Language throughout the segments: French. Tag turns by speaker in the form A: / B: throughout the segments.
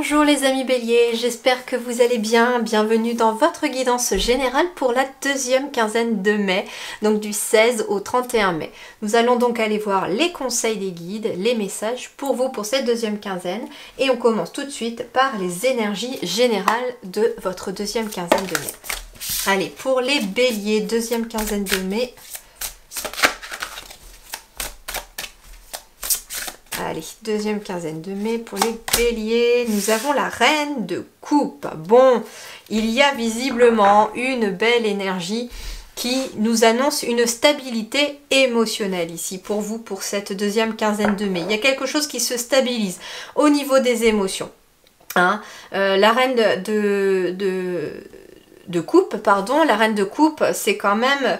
A: Bonjour les amis béliers, j'espère que vous allez bien. Bienvenue dans votre guidance générale pour la deuxième quinzaine de mai, donc du 16 au 31 mai. Nous allons donc aller voir les conseils des guides, les messages pour vous pour cette deuxième quinzaine. Et on commence tout de suite par les énergies générales de votre deuxième quinzaine de mai. Allez, pour les béliers, deuxième quinzaine de mai. Allez, deuxième quinzaine de mai pour les béliers. Nous avons la reine de coupe. Bon, il y a visiblement une belle énergie qui nous annonce une stabilité émotionnelle ici pour vous pour cette deuxième quinzaine de mai. Il y a quelque chose qui se stabilise au niveau des émotions. Hein, la reine de coupe, pardon, la reine de coupe, c'est quand même...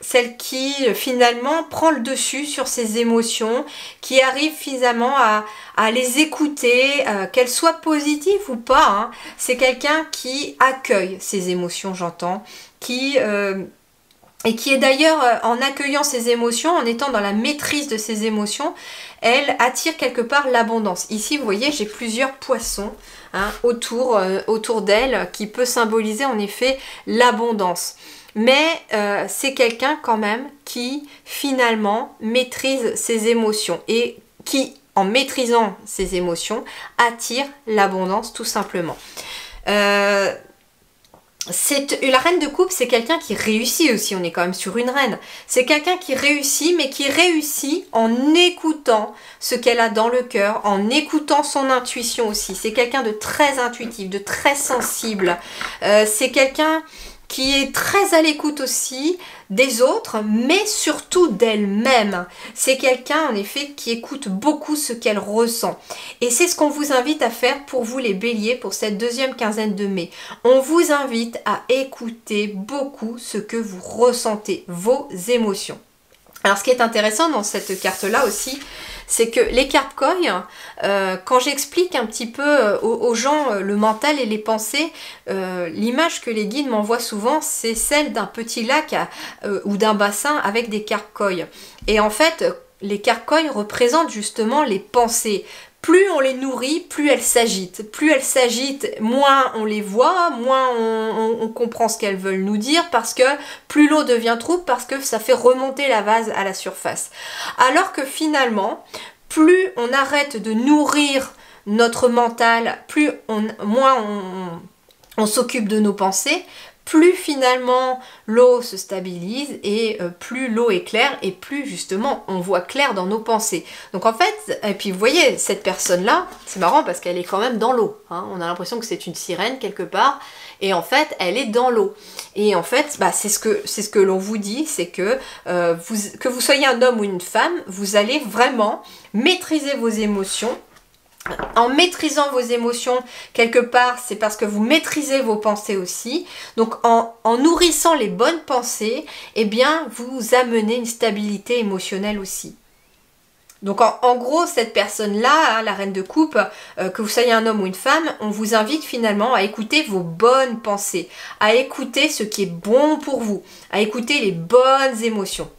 A: celle qui finalement prend le dessus sur ses émotions, qui arrive finalement à les écouter, qu'elles soient positives ou pas. Hein. C'est quelqu'un qui accueille ses émotions, j'entends, et qui est d'ailleurs, en accueillant ses émotions, en étant dans la maîtrise de ses émotions, elle attire quelque part l'abondance. Ici, vous voyez, j'ai plusieurs poissons hein, autour d'elle, qui peut symboliser en effet l'abondance. Mais c'est quelqu'un quand même qui finalement maîtrise ses émotions et qui, en maîtrisant ses émotions, attire l'abondance tout simplement. La reine de coupe, c'est quelqu'un qui réussit aussi, on est quand même sur une reine. C'est quelqu'un qui réussit, mais qui réussit en écoutant ce qu'elle a dans le cœur, en écoutant son intuition aussi. C'est quelqu'un de très intuitif, de très sensible. C'est quelqu'un qui est très à l'écoute aussi des autres, mais surtout d'elle-même. C'est quelqu'un, en effet, qui écoute beaucoup ce qu'elle ressent. Et c'est ce qu'on vous invite à faire pour vous, les béliers, pour cette deuxième quinzaine de mai. On vous invite à écouter beaucoup ce que vous ressentez, vos émotions. Alors, ce qui est intéressant dans cette carte-là aussi, c'est que les cartes coin, quand j'explique un petit peu aux gens le mental et les pensées, l'image que les guides m'envoient souvent, c'est celle d'un petit lac ou d'un bassin avec des cartes coin. Et en fait, les cartes coin représentent justement les pensées. Plus on les nourrit, plus elles s'agitent. Plus elles s'agitent, moins on les voit, moins on comprend ce qu'elles veulent nous dire, parce que plus l'eau devient trouble, parce que ça fait remonter la vase à la surface. Alors que finalement, plus on arrête de nourrir notre mental, moins on s'occupe de nos pensées, plus finalement l'eau se stabilise et plus l'eau est claire et plus justement on voit clair dans nos pensées. Donc en fait, et puis vous voyez, cette personne-là, c'est marrant parce qu'elle est quand même dans l'eau. Hein. On a l'impression que c'est une sirène quelque part et en fait elle est dans l'eau. Et en fait, bah, c'est ce que l'on vous dit, c'est que que vous soyez un homme ou une femme, vous allez vraiment maîtriser vos émotions. En maîtrisant vos émotions, quelque part, c'est parce que vous maîtrisez vos pensées aussi. Donc, en nourrissant les bonnes pensées, eh bien, vous amenez une stabilité émotionnelle aussi. Donc, en gros, cette personne-là, hein, la reine de coupe, que vous soyez un homme ou une femme, on vous invite finalement à écouter vos bonnes pensées, à écouter ce qui est bon pour vous, à écouter les bonnes émotions.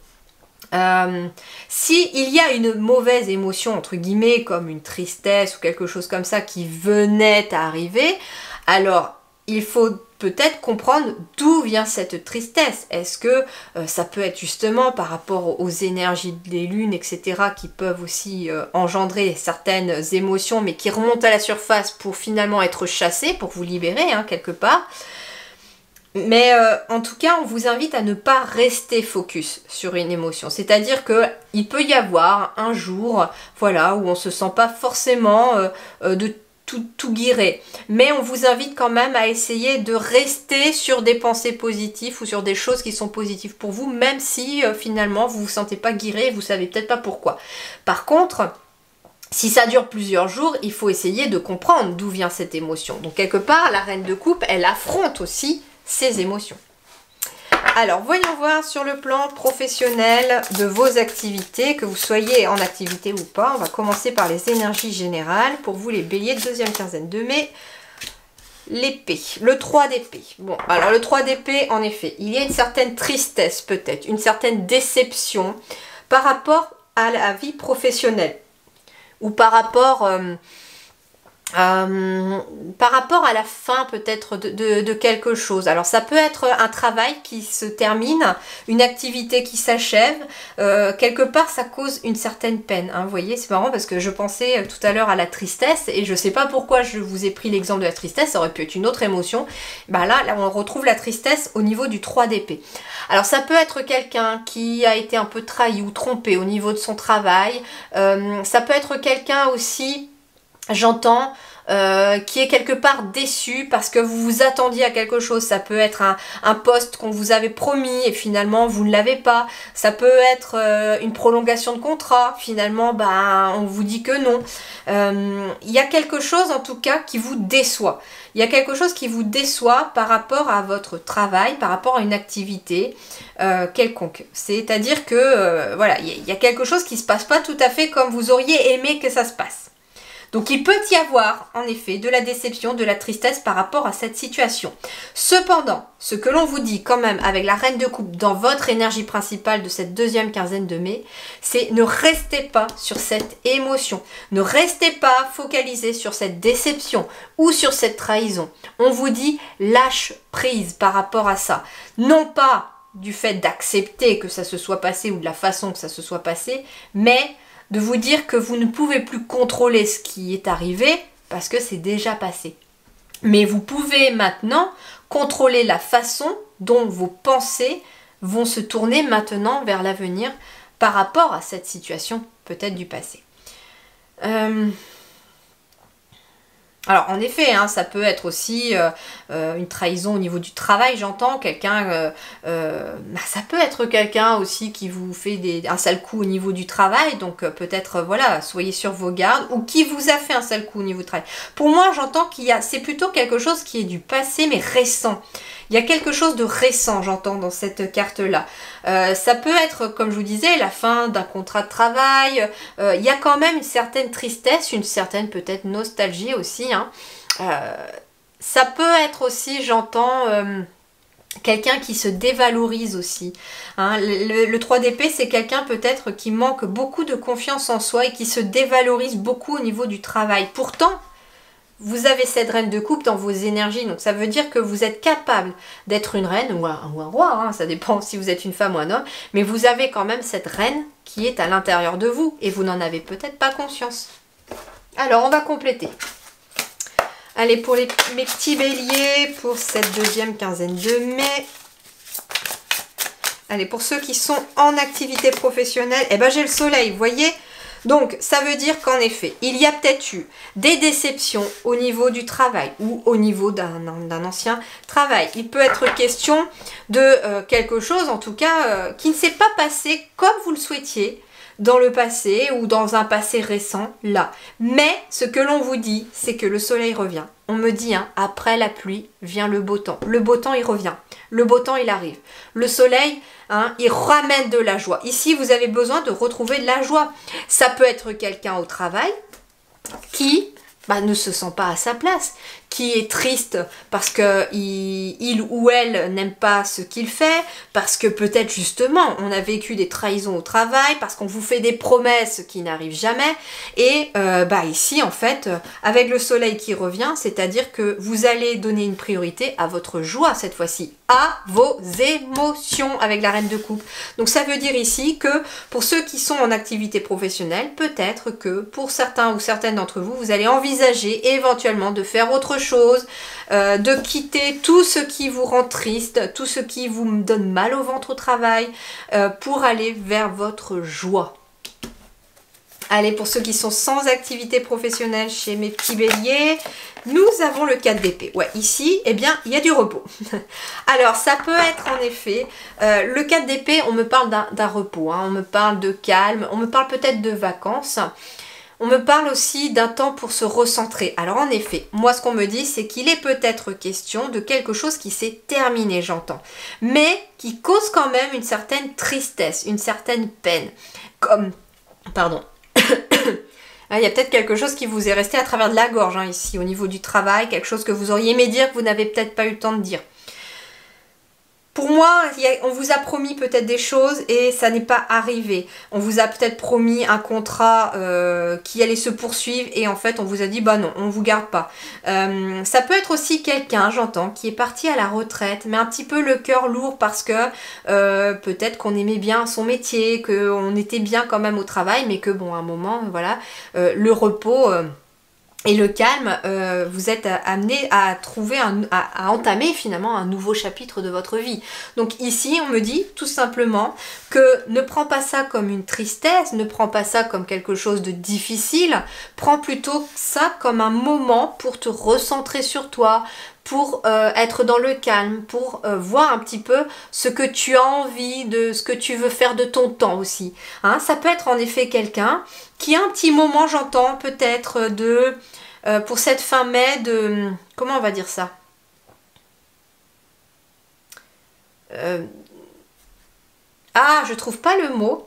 A: Si il y a une mauvaise émotion entre guillemets comme une tristesse ou quelque chose comme ça qui venait à arriver, alors il faut peut-être comprendre d'où vient cette tristesse. Est-ce que ça peut être justement par rapport aux énergies des lunes, etc., qui peuvent aussi engendrer certaines émotions mais qui remontent à la surface pour finalement être chassées, pour vous libérer hein, quelque part. Mais en tout cas, on vous invite à ne pas rester focus sur une émotion. C'est-à-dire qu'il peut y avoir un jour voilà, où on ne se sent pas forcément de tout guérir. Mais on vous invite quand même à essayer de rester sur des pensées positives ou sur des choses qui sont positives pour vous, même si finalement vous ne vous sentez pas guéri et vous ne savez peut-être pas pourquoi. Par contre, si ça dure plusieurs jours, il faut essayer de comprendre d'où vient cette émotion. Donc quelque part, la reine de coupe, elle affronte aussi ses émotions. Alors, voyons voir sur le plan professionnel de vos activités, que vous soyez en activité ou pas. On va commencer par les énergies générales. Pour vous, les béliers, deuxième quinzaine de mai, l'épée, le 3 d'épée. Bon, alors le 3 d'épée, en effet, il y a une certaine tristesse peut-être, une certaine déception par rapport à la vie professionnelle ou par rapport par rapport à la fin peut-être de quelque chose. Alors ça peut être un travail qui se termine, une activité qui s'achève, quelque part ça cause une certaine peine, hein. Vous voyez, c'est marrant parce que je pensais tout à l'heure à la tristesse et je sais pas pourquoi je vous ai pris l'exemple de la tristesse, ça aurait pu être une autre émotion. Bah là on retrouve la tristesse au niveau du 3 d'épée. Alors ça peut être quelqu'un qui a été un peu trahi ou trompé au niveau de son travail, ça peut être quelqu'un aussi, j'entends, qui est quelque part déçu parce que vous vous attendiez à quelque chose. Ça peut être un poste qu'on vous avait promis et finalement vous ne l'avez pas. Ça peut être une prolongation de contrat. Finalement, ben, on vous dit que non. Il y a quelque chose en tout cas qui vous déçoit. Il y a quelque chose qui vous déçoit par rapport à votre travail, par rapport à une activité quelconque. C'est-à-dire que voilà, il y a quelque chose qui ne se passe pas tout à fait comme vous auriez aimé que ça se passe. Donc il peut y avoir en effet de la déception, de la tristesse par rapport à cette situation. Cependant, ce que l'on vous dit quand même avec la reine de coupe dans votre énergie principale de cette deuxième quinzaine de mai, c'est ne restez pas sur cette émotion. Ne restez pas focalisé sur cette déception ou sur cette trahison. On vous dit lâche prise par rapport à ça. Non pas du fait d'accepter que ça se soit passé ou de la façon que ça se soit passé, mais de vous dire que vous ne pouvez plus contrôler ce qui est arrivé parce que c'est déjà passé. Mais vous pouvez maintenant contrôler la façon dont vos pensées vont se tourner maintenant vers l'avenir par rapport à cette situation peut-être du passé. Alors en effet, hein, ça peut être aussi une trahison au niveau du travail, j'entends, quelqu'un, ça peut être quelqu'un aussi qui vous fait un sale coup au niveau du travail, donc peut-être, voilà, soyez sur vos gardes, ou qui vous a fait un sale coup au niveau du travail. Pour moi, j'entends c'est plutôt quelque chose qui est du passé, mais récent. Il y a quelque chose de récent, j'entends, dans cette carte-là. Ça peut être, comme je vous disais, la fin d'un contrat de travail. Il y a quand même une certaine tristesse, une certaine peut-être nostalgie aussi, hein. Ça peut être aussi, j'entends, quelqu'un qui se dévalorise aussi, hein. Le 3 d'épée, c'est quelqu'un peut-être qui manque beaucoup de confiance en soi et qui se dévalorise beaucoup au niveau du travail. Pourtant, vous avez cette reine de coupe dans vos énergies, donc ça veut dire que vous êtes capable d'être une reine ou un roi, hein, ça dépend si vous êtes une femme ou un homme, mais vous avez quand même cette reine qui est à l'intérieur de vous et vous n'en avez peut-être pas conscience. Alors on va compléter. Allez, pour mes petits béliers, pour cette deuxième quinzaine de mai. Allez, pour ceux qui sont en activité professionnelle, eh ben j'ai le soleil, vous voyez ? Donc, ça veut dire qu'en effet, il y a peut-être eu des déceptions au niveau du travail ou au niveau d'un ancien travail. Il peut être question de quelque chose, en tout cas, qui ne s'est pas passé comme vous le souhaitiez dans le passé ou dans un passé récent, là. Mais ce que l'on vous dit, c'est que le soleil revient. On me dit, hein, après la pluie vient le beau temps. Le beau temps, il revient. Le beau temps, il arrive. Le soleil, hein, il ramène de la joie. Ici, vous avez besoin de retrouver de la joie. Ça peut être quelqu'un au travail qui ne se sent pas à sa place, qui est triste parce que il ou elle n'aime pas ce qu'il fait, parce que peut-être justement on a vécu des trahisons au travail, parce qu'on vous fait des promesses qui n'arrivent jamais, et ici en fait avec le soleil qui revient, c'est-à-dire que vous allez donner une priorité à votre joie cette fois-ci, à vos émotions avec la reine de coupe. Donc ça veut dire ici que pour ceux qui sont en activité professionnelle, peut-être que pour certains ou certaines d'entre vous, vous allez envisager éventuellement de faire autre chose, de quitter tout ce qui vous rend triste, tout ce qui vous donne mal au ventre au travail, pour aller vers votre joie. Allez, pour ceux qui sont sans activité professionnelle chez mes petits béliers, nous avons le 4 d'épée. Ouais, ici, eh bien, il y a du repos. Alors, ça peut être en effet, le 4 d'épée, on me parle d'un repos, hein, on me parle de calme, on me parle peut-être de vacances. On me parle aussi d'un temps pour se recentrer. Alors en effet, moi ce qu'on me dit, c'est qu'il est peut-être question de quelque chose qui s'est terminé, j'entends. Mais qui cause quand même une certaine tristesse, une certaine peine. Comme, pardon. Il y a peut-être quelque chose qui vous est resté à travers de la gorge, hein, ici, au niveau du travail. Quelque chose que vous auriez aimé dire que vous n'avez peut-être pas eu le temps de dire. Pour moi, on vous a promis peut-être des choses et ça n'est pas arrivé. On vous a peut-être promis un contrat qui allait se poursuivre et en fait on vous a dit bah non, on vous garde pas. Ça peut être aussi quelqu'un, j'entends, qui est parti à la retraite, mais un petit peu le cœur lourd parce que peut-être qu'on aimait bien son métier, qu'on était bien quand même au travail, mais que bon, à un moment, voilà, le repos... et le calme, vous êtes amené à trouver, à entamer finalement un nouveau chapitre de votre vie. Donc ici, on me dit tout simplement que ne prends pas ça comme une tristesse, ne prends pas ça comme quelque chose de difficile, prends plutôt ça comme un moment pour te recentrer sur toi, pour être dans le calme, pour voir un petit peu ce que tu as envie, de ce que tu veux faire de ton temps aussi. Hein, ça peut être en effet quelqu'un qui a un petit moment, j'entends, peut-être de... pour cette fin mai, de... Comment on va dire ça Ah, je trouve pas le mot.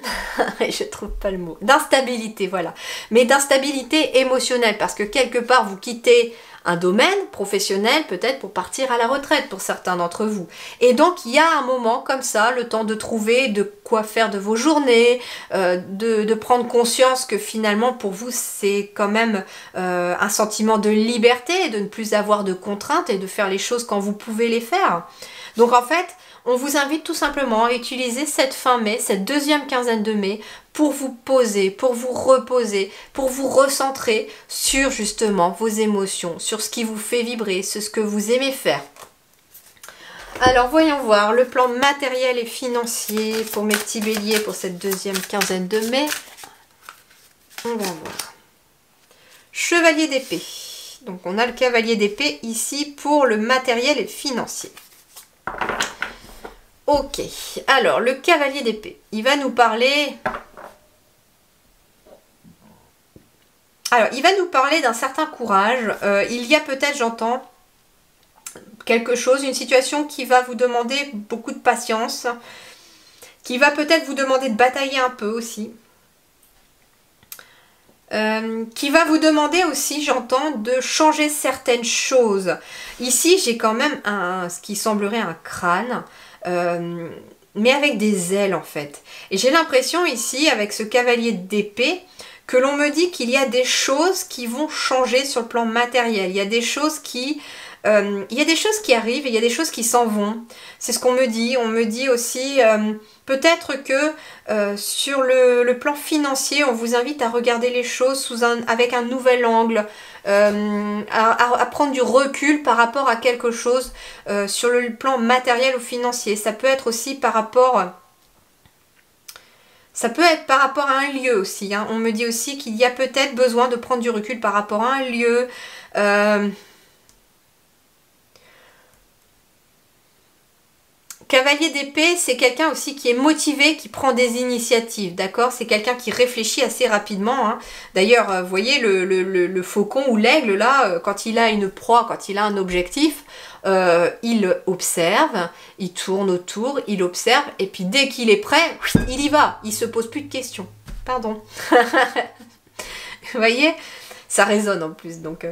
A: Je trouve pas le mot. D'instabilité, voilà. Mais d'instabilité émotionnelle, parce que quelque part, vous quittez un domaine professionnel, peut-être pour partir à la retraite pour certains d'entre vous. Et donc, il y a un moment comme ça, le temps de trouver de quoi faire de vos journées, de prendre conscience que finalement, pour vous, c'est quand même un sentiment de liberté, de ne plus avoir de contraintes et de faire les choses quand vous pouvez les faire. Donc, en fait, on vous invite tout simplement à utiliser cette fin mai, cette deuxième quinzaine de mai, pour vous poser, pour vous reposer, pour vous recentrer sur justement vos émotions, sur ce qui vous fait vibrer, sur ce que vous aimez faire. Alors voyons voir le plan matériel et financier pour mes petits béliers pour cette deuxième quinzaine de mai. On va voir. Chevalier d'épée. Donc on a le cavalier d'épée ici pour le matériel et financier. Ok, alors le cavalier d'épée, il va nous parler... Alors, il va nous parler d'un certain courage. Il y a peut-être, j'entends, quelque chose, une situation qui va vous demander beaucoup de patience, qui va peut-être vous demander de batailler un peu aussi, qui va vous demander aussi, j'entends, de changer certaines choses. Ici, j'ai quand même ce qui semblerait un crâne, mais avec des ailes en fait. Et j'ai l'impression ici, avec ce cavalier d'épée, que l'on me dit qu'il y a des choses qui vont changer sur le plan matériel. Il y a des choses qui arrivent et il y a des choses qui s'en vont. C'est ce qu'on me dit. On me dit aussi peut-être que sur le plan financier, on vous invite à regarder les choses avec un nouvel angle, à prendre du recul par rapport à quelque chose sur le plan matériel ou financier. Ça peut être aussi par rapport... Ça peut être par rapport à un lieu aussi. Hein. On me dit aussi qu'il y a peut-être besoin de prendre du recul par rapport à un lieu. Cavalier d'épée, c'est quelqu'un aussi qui est motivé, qui prend des initiatives, d'accord? C'est quelqu'un qui réfléchit assez rapidement. Hein. D'ailleurs, vous voyez le faucon ou l'aigle, là, quand il a une proie, quand il a un objectif, il observe, il tourne autour, il observe, et puis dès qu'il est prêt, il y va. Il se pose plus de questions. Pardon. Vous voyez? Ça résonne en plus, donc...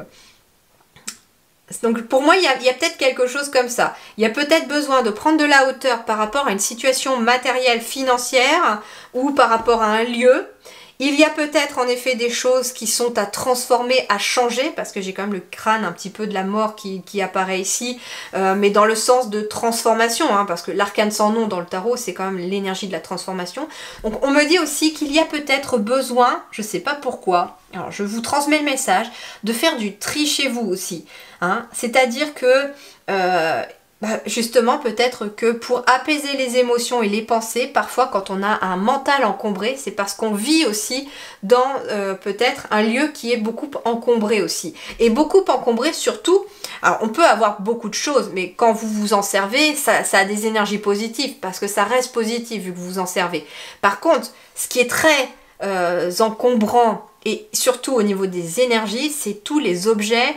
A: Donc pour moi, il y a peut-être quelque chose comme ça. Il y a peut-être besoin de prendre de la hauteur par rapport à une situation matérielle, financière ou par rapport à un lieu. Il y a peut-être en effet des choses qui sont à transformer, à changer, parce que j'ai quand même le crâne un petit peu de la mort qui apparaît ici, mais dans le sens de transformation, hein, parce que l'arcane sans nom dans le tarot, c'est quand même l'énergie de la transformation. Donc on me dit aussi qu'il y a peut-être besoin, je ne sais pas pourquoi, alors je vous transmets le message, de faire du tri chez vous aussi. Hein, c'est-à-dire que... justement, peut-être que pour apaiser les émotions et les pensées, parfois quand on a un mental encombré, c'est parce qu'on vit aussi dans peut-être un lieu qui est beaucoup encombré aussi. Et beaucoup encombré surtout, alors on peut avoir beaucoup de choses, mais quand vous vous en servez, ça a des énergies positives, parce que ça reste positif vu que vous vous en servez. Par contre, ce qui est très encombrant, et surtout au niveau des énergies, c'est tous les objets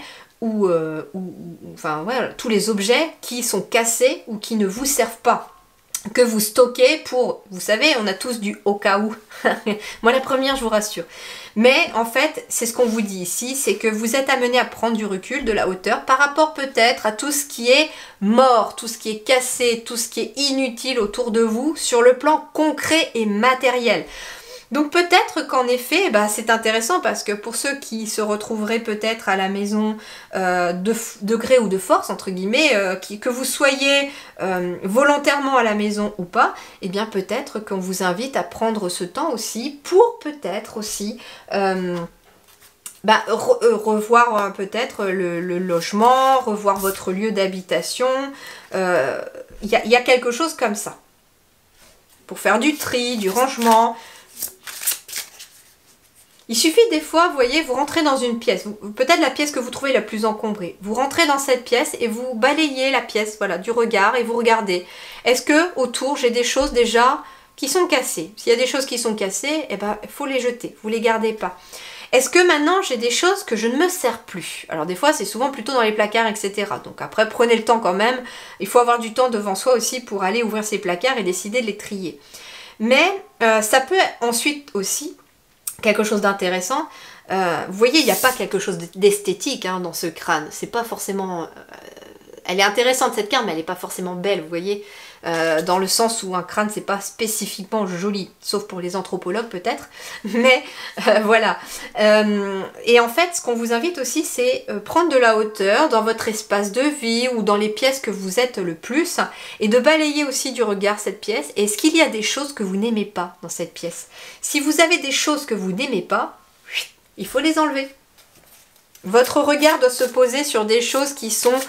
A: enfin voilà, tous les objets qui sont cassés ou qui ne vous servent pas. que vous stockez pour, vous savez, on a tous du au cas où. Moi la première, je vous rassure. Mais en fait, c'est ce qu'on vous dit ici, c'est que vous êtes amené à prendre du recul, de la hauteur, par rapport peut-être à tout ce qui est mort, tout ce qui est cassé, tout ce qui est inutile autour de vous, sur le plan concret et matériel. Donc peut-être qu'en effet, c'est intéressant parce que pour ceux qui se retrouveraient peut-être à la maison de gré ou de force, entre guillemets, que vous soyez volontairement à la maison ou pas, eh bien peut-être qu'on vous invite à prendre ce temps aussi pour peut-être aussi revoir peut-être le logement, revoir votre lieu d'habitation. Il y a quelque chose comme ça. Pour faire du tri, du rangement. Il suffit des fois, vous voyez, vous rentrez dans une pièce, peut-être la pièce que vous trouvez la plus encombrée. Vous rentrez dans cette pièce et vous balayez la pièce, voilà, du regard et vous regardez. Est-ce que autour j'ai des choses déjà qui sont cassées? S'il y a des choses qui sont cassées, il faut les jeter, vous les gardez pas. Est-ce que maintenant j'ai des choses que je ne me sers plus? Alors des fois c'est souvent plutôt dans les placards, etc. Donc après prenez le temps quand même, il faut avoir du temps devant soi aussi pour aller ouvrir ces placards et décider de les trier. Mais ça peut ensuite aussi quelque chose d'intéressant. Vous voyez, il n'y a pas quelque chose d'esthétique dans ce crâne. C'est pas forcément... elle est intéressante cette carte, mais elle n'est pas forcément belle, vous voyez. Dans le sens où un crâne, c'est pas spécifiquement joli, sauf pour les anthropologues peut-être. Mais voilà. Et en fait, ce qu'on vous invite aussi, c'est prendre de la hauteur dans votre espace de vie ou dans les pièces que vous êtes le plus et de balayer aussi du regard cette pièce. Et est-ce qu'il y a des choses que vous n'aimez pas dans cette pièce? Si vous avez des choses que vous n'aimez pas, il faut les enlever. Votre regard doit se poser sur des choses qui sont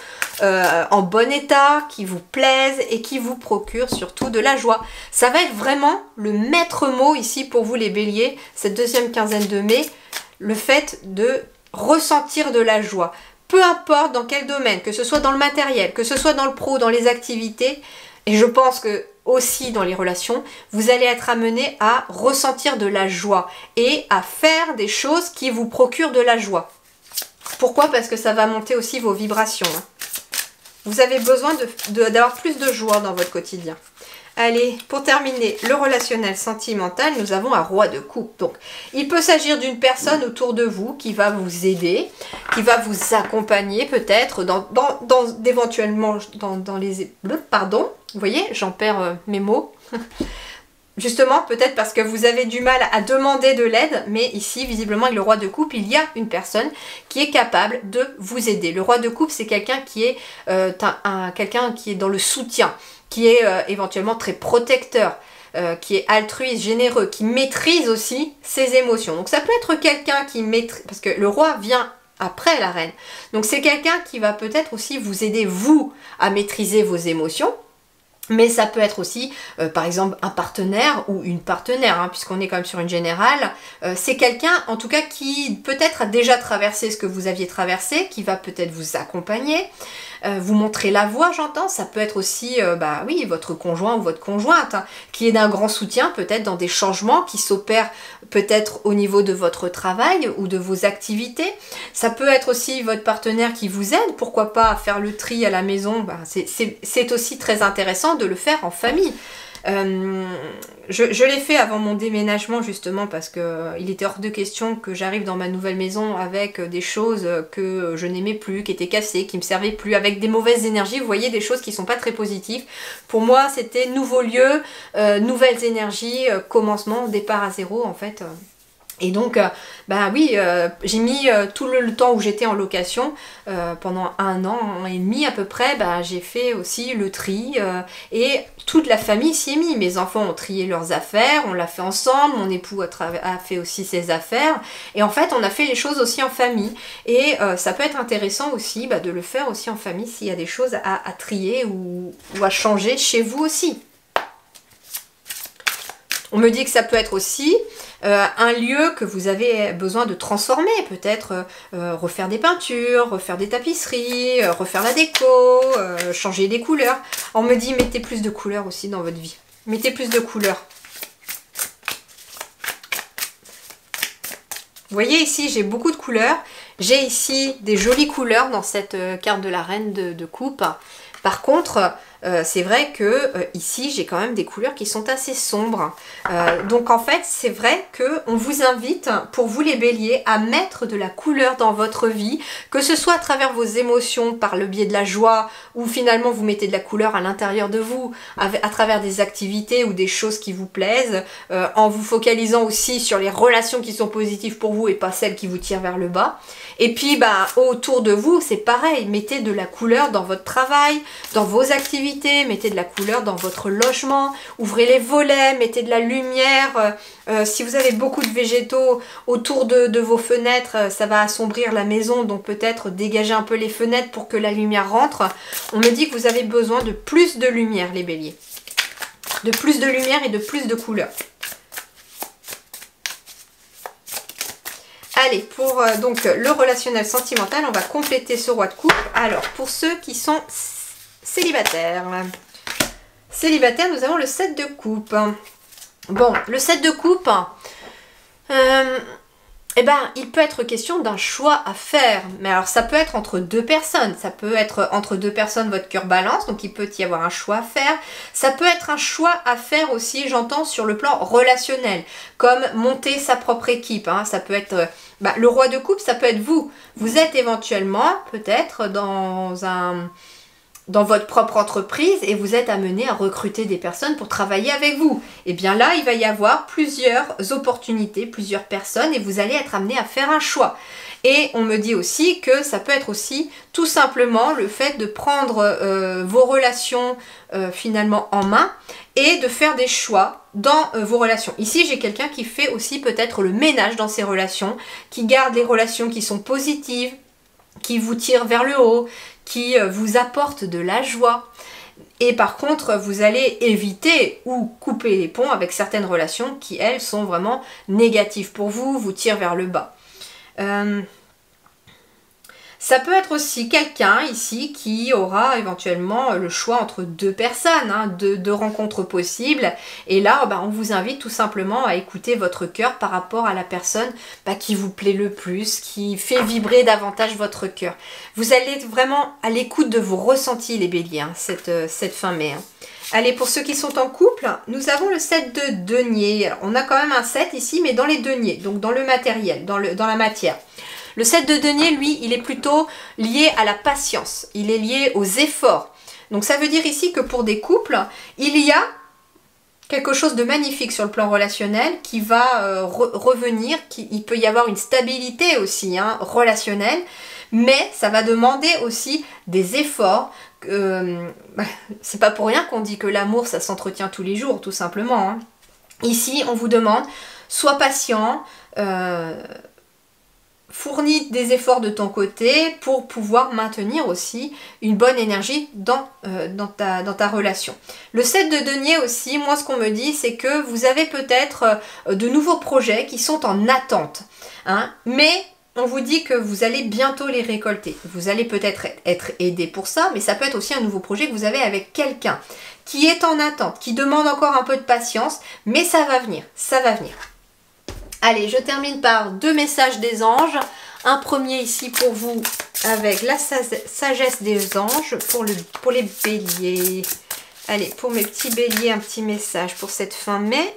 A: en bon état, qui vous plaisent et qui vous procurent surtout de la joie. Ça va être vraiment le maître mot ici pour vous les béliers, cette deuxième quinzaine de mai, le fait de ressentir de la joie. Peu importe dans quel domaine, que ce soit dans le matériel, que ce soit dans le pro, dans les activités, et je pense que aussi dans les relations, vous allez être amené à ressentir de la joie et à faire des choses qui vous procurent de la joie. Pourquoi? Parce que ça va monter aussi vos vibrations. Vous avez besoin d'avoir plus de joie dans votre quotidien. Allez, pour terminer, le relationnel sentimental, nous avons un roi de coupe. Donc, il peut s'agir d'une personne autour de vous qui va vous aider, qui va vous accompagner peut-être éventuellement dans les... Pardon, vous voyez, j'en perds mes mots. Justement, peut-être parce que vous avez du mal à demander de l'aide, mais ici, visiblement, avec le roi de coupe, il y a une personne qui est capable de vous aider. Le roi de coupe, c'est quelqu'un qui est quelqu'un qui est dans le soutien, qui est éventuellement très protecteur, qui est altruiste, généreux, qui maîtrise aussi ses émotions. Donc ça peut être quelqu'un qui maîtrise, parce que le roi vient après la reine. Donc c'est quelqu'un qui va peut-être aussi vous aider, vous, à maîtriser vos émotions. Mais ça peut être aussi, par exemple, un partenaire ou une partenaire, puisqu'on est quand même sur une générale. C'est quelqu'un, en tout cas, qui peut-être a déjà traversé ce que vous aviez traversé, qui va peut-être vous accompagner, vous montrer la voie, j'entends. Ça peut être aussi, oui, votre conjoint ou votre conjointe, qui est d'un grand soutien, peut-être dans des changements qui s'opèrent peut-être au niveau de votre travail ou de vos activités. Ça peut être aussi votre partenaire qui vous aide, pourquoi pas à faire le tri à la maison. C'est aussi très intéressant de le faire en famille. Je l'ai fait avant mon déménagement justement parce que il était hors de question que j'arrive dans ma nouvelle maison avec des choses que je n'aimais plus, qui étaient cassées, qui me servaient plus, avec des mauvaises énergies, vous voyez, des choses qui sont pas très positives. Pour moi, c'était nouveau lieu, nouvelles énergies, commencement, départ à zéro en fait. Et donc, oui, j'ai mis tout le temps où j'étais en location, pendant 1 an et demi à peu près, j'ai fait aussi le tri et toute la famille s'y est mise. Mes enfants ont trié leurs affaires, on l'a fait ensemble, mon époux a fait aussi ses affaires et en fait on a fait les choses aussi en famille et ça peut être intéressant aussi de le faire aussi en famille s'il y a des choses à trier ou à changer chez vous aussi. On me dit que ça peut être aussi un lieu que vous avez besoin de transformer, peut-être refaire des peintures, refaire des tapisseries, refaire la déco, changer les couleurs. On me dit mettez plus de couleurs aussi dans votre vie. Mettez plus de couleurs. Vous voyez ici, j'ai beaucoup de couleurs. J'ai ici des jolies couleurs dans cette carte de la reine de coupe. Par contre, c'est vrai que ici j'ai quand même des couleurs qui sont assez sombres. Donc en fait c'est vrai qu'on vous invite, pour vous les béliers, à mettre de la couleur dans votre vie, que ce soit à travers vos émotions, par le biais de la joie, ou finalement vous mettez de la couleur à l'intérieur de vous, à travers des activités ou des choses qui vous plaisent, en vous focalisant aussi sur les relations qui sont positives pour vous et pas celles qui vous tirent vers le bas. Et puis bah, autour de vous c'est pareil, mettez de la couleur dans votre travail, dans vos activités, mettez de la couleur dans votre logement, ouvrez les volets, mettez de la lumière. Si vous avez beaucoup de végétaux autour de vos fenêtres, ça va assombrir la maison, donc peut-être dégager un peu les fenêtres pour que la lumière rentre. On me dit que vous avez besoin de plus de lumière, les béliers. De plus de lumière et de plus de couleur. Allez, pour donc le relationnel sentimental, on va compléter ce roi de coupe. Alors, pour ceux qui sont célibataires. Célibataire, nous avons le 7 de coupe. Bon, le 7 de coupe, eh ben, il peut être question d'un choix à faire. Mais alors, ça peut être entre deux personnes. Ça peut être entre deux personnes, votre cœur balance. Donc, il peut y avoir un choix à faire. Ça peut être un choix à faire aussi, j'entends, sur le plan relationnel. Comme monter sa propre équipe. Hein. Ça peut être... Bah, le roi de coupe, ça peut être vous. Vous êtes éventuellement, peut-être, dans votre propre entreprise et vous êtes amené à recruter des personnes pour travailler avec vous. Et bien là, il va y avoir plusieurs opportunités, plusieurs personnes et vous allez être amené à faire un choix. Et on me dit aussi que ça peut être aussi tout simplement le fait de prendre vos relations finalement en main et de faire des choix dans vos relations. Ici, j'ai quelqu'un qui fait aussi peut-être le ménage dans ses relations, qui garde les relations qui sont positives, qui vous tirent vers le haut, qui vous apportent de la joie. Et par contre, vous allez éviter ou couper les ponts avec certaines relations qui, elles, sont vraiment négatives pour vous, vous tirent vers le bas. Ça peut être aussi quelqu'un ici qui aura éventuellement le choix entre deux personnes, hein, deux rencontres possibles. Et là, bah, on vous invite tout simplement à écouter votre cœur par rapport à la personne qui vous plaît le plus, qui fait vibrer davantage votre cœur. Vous allez être vraiment à l'écoute de vos ressentis, les béliers, hein, cette fin mai. Hein. Allez, pour ceux qui sont en couple, nous avons le 7 de denier. Alors, on a quand même un 7 ici, mais dans les deniers, donc dans le matériel, dans la matière. Le 7 de denier, lui, il est plutôt lié à la patience. Il est lié aux efforts. Donc ça veut dire ici que pour des couples, il y a quelque chose de magnifique sur le plan relationnel qui va revenir. Il peut y avoir une stabilité aussi relationnelle. Mais ça va demander aussi des efforts. C'est pas pour rien qu'on dit que l'amour, ça s'entretient tous les jours, tout simplement. Hein. Ici, on vous demande, sois patient, fournis des efforts de ton côté pour pouvoir maintenir aussi une bonne énergie dans ta relation. Le 7 de denier aussi, moi ce qu'on me dit, c'est que vous avez peut-être de nouveaux projets qui sont en attente. Hein, mais on vous dit que vous allez bientôt les récolter. Vous allez peut-être être aidé pour ça, mais ça peut être aussi un nouveau projet que vous avez avec quelqu'un qui est en attente, qui demande encore un peu de patience, mais ça va venir, ça va venir. Allez, je termine par 2 messages des anges. Un premier ici pour vous avec la sagesse des anges pour les béliers. Allez, pour mes petits béliers, un petit message pour cette fin mai.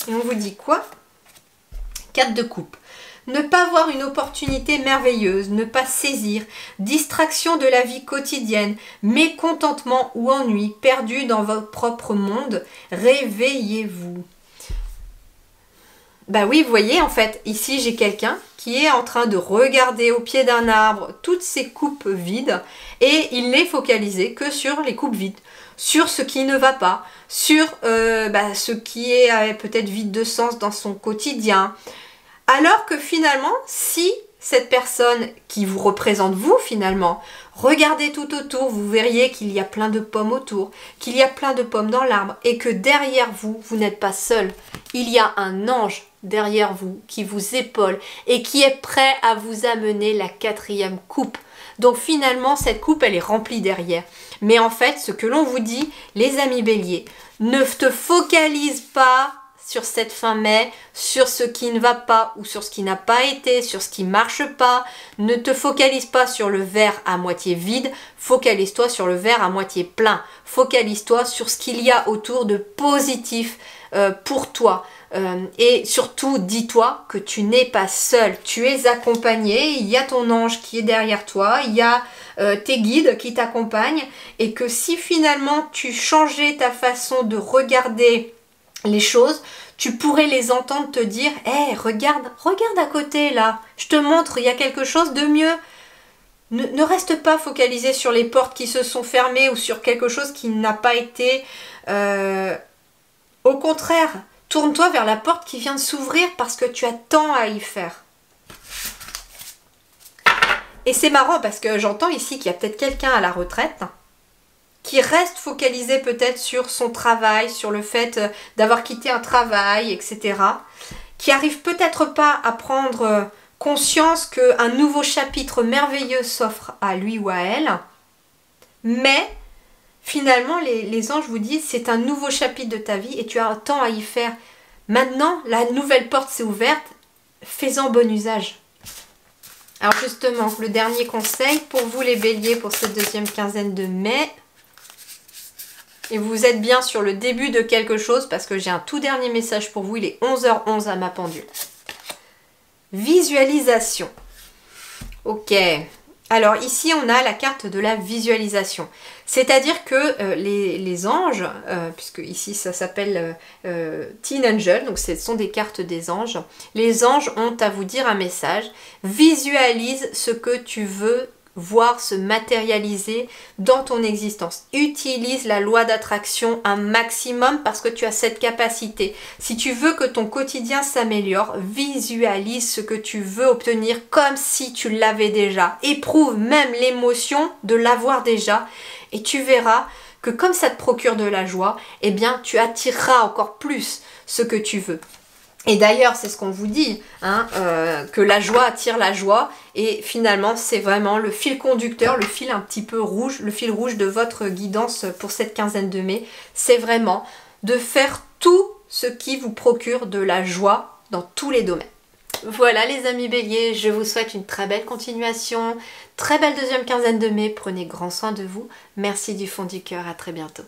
A: Et on vous dit quoi? 4 de coupe. Ne pas voir une opportunité merveilleuse, ne pas saisir, distraction de la vie quotidienne, mécontentement ou ennui, perdu dans votre propre monde, réveillez-vous. Bah oui, vous voyez, en fait, ici j'ai quelqu'un qui est en train de regarder au pied d'un arbre toutes ces coupes vides et il n'est focalisé que sur les coupes vides, sur ce qui ne va pas, sur ce qui est peut-être vide de sens dans son quotidien. Alors que finalement, si cette personne qui vous représente vous finalement, regardez tout autour, vous verriez qu'il y a plein de pommes autour, qu'il y a plein de pommes dans l'arbre et que derrière vous, vous n'êtes pas seul. Il y a un ange derrière vous qui vous épaule et qui est prêt à vous amener la 4e coupe. Donc finalement, cette coupe, elle est remplie derrière. Mais en fait, ce que l'on vous dit, les amis béliers, ne te focalise pas sur cette fin mai, sur ce qui ne va pas ou sur ce qui n'a pas été, sur ce qui marche pas. Ne te focalise pas sur le verre à moitié vide, focalise-toi sur le verre à moitié plein. Focalise-toi sur ce qu'il y a autour de positif pour toi. Et surtout, dis-toi que tu n'es pas seul, tu es accompagné, il y a ton ange qui est derrière toi, il y a tes guides qui t'accompagnent, et que si finalement tu changeais ta façon de regarder les choses, tu pourrais les entendre te dire « Hey, regarde à côté là, je te montre, il y a quelque chose de mieux ». Ne reste pas focalisé sur les portes qui se sont fermées ou sur quelque chose qui n'a pas été... Au contraire, tourne-toi vers la porte qui vient de s'ouvrir parce que tu as tant à y faire. Et c'est marrant parce que j'entends ici qu'il y a peut-être quelqu'un à la retraite qui reste focalisé peut-être sur son travail, sur le fait d'avoir quitté un travail, etc. Qui arrive peut-être pas à prendre conscience qu'un nouveau chapitre merveilleux s'offre à lui ou à elle. Mais finalement, les anges vous disent c'est un nouveau chapitre de ta vie et tu as tant à y faire. Maintenant, la nouvelle porte s'est ouverte, fais-en bon usage. Alors justement, le dernier conseil pour vous les béliers pour cette deuxième quinzaine de mai. Et vous êtes bien sur le début de quelque chose parce que j'ai un tout dernier message pour vous. Il est 11h11 à ma pendule. Visualisation. Ok. Alors ici, on a la carte de la visualisation. C'est-à-dire que les anges, puisque ici ça s'appelle Teen Angel, donc ce sont des cartes des anges, les anges ont à vous dire un message. Visualise ce que tu veux voir se matérialiser dans ton existence. Utilise la loi d'attraction un maximum parce que tu as cette capacité. Si tu veux que ton quotidien s'améliore, visualise ce que tu veux obtenir comme si tu l'avais déjà. Éprouve même l'émotion de l'avoir déjà et tu verras que comme ça te procure de la joie, eh bien tu attireras encore plus ce que tu veux. Et d'ailleurs, c'est ce qu'on vous dit, hein, que la joie attire la joie. Et finalement, c'est vraiment le fil conducteur, le fil un petit peu rouge, le fil rouge de votre guidance pour cette quinzaine de mai. C'est vraiment de faire tout ce qui vous procure de la joie dans tous les domaines. Voilà les amis béliers, je vous souhaite une très belle continuation, très belle deuxième quinzaine de mai. Prenez grand soin de vous. Merci du fond du cœur, à très bientôt.